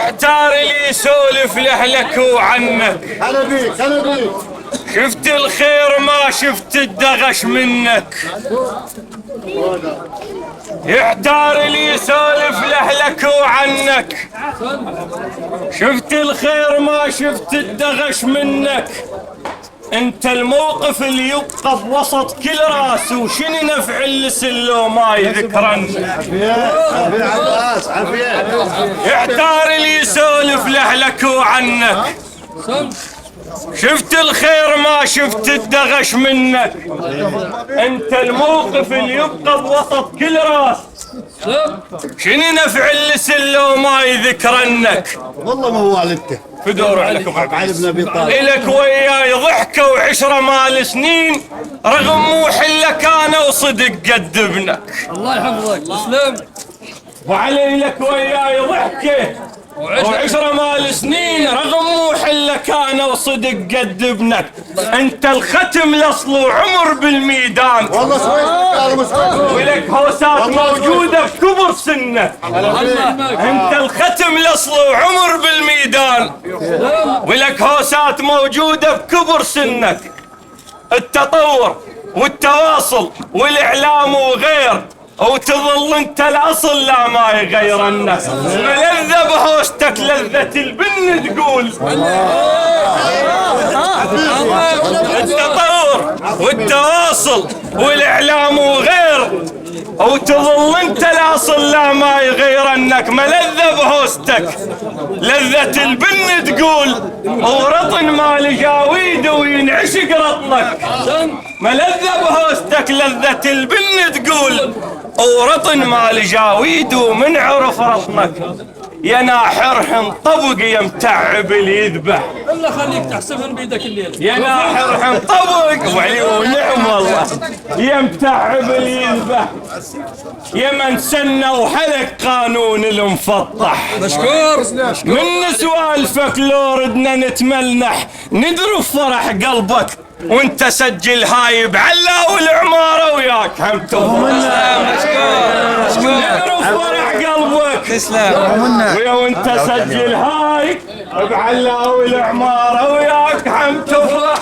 يحتار اللي يسولف لأهلك وعنك. هلا بيك هلا بيك. شفت الخير ما شفت الدغش منك. يحتار اللي يسولف لأهلك وعنك. شفت الخير ما شفت الدغش منك. انت الموقف اللي يبقى بوسط كل راس، وشنو نفع اللسل لو ما يذكرن. عافية عباس عافية. يحتار اللي يسولف لأهلك وعنك. شفت الخير ما شفت الدغش منك. انت الموقف اللي يبقى بوسط كل راس، شنو نفع اللسل لو ما يذكرنك. والله ما هو والدته فدور عليك ابو علي عبيد. بن ابي طالب. الك وياي ضحكه وعشره مال سنين، رغم مو حله كان وصدق قد ابنك. الله يحفظك تسلم. وعلي لك وياي ضحكه وعشرة مال سنين، رغم مو حله كان وصدق قد ابنك. انت الختم الاصل وعمر بالميدان، والله سويت ولك هوسات موجوده بكبر سنك. انت الختم الاصل وعمر بالميدان، ولك هوسات موجوده بكبر سنك. التطور والتواصل والاعلام وغير، وتظل انت الاصل لا ما يغيرنك. ملذة بهوستك لذة البن تقول. التطور والتواصل والاعلام وغير، وتظل انت الاصل لا ما يغيرنك. ملذة بهوستك لذة البن تقول، ورطن مال جاويد وينعشق رطنك. ملذة بهوستك لذة البن تقول، ورطن مال جاويد ومن عرف رطنك. يا ناحر انطبق يا متعب اللي يذبح. الله خليك تحسبهم بيدك الليل. يا ناحر انطبق ونعم والله. يا متعب اللي يذبح، يا من سنى وحلق قانون المفطح. مشكور من سوالفك لو ردنا نتملنح، ندرف فرح قلبك وانت سجل هاي بعلا والعمارة وياك هم ندرف فرح قلبك. تسلم. ويا وانت سجل هاي بعلا والعمارة وياك هم تفرح.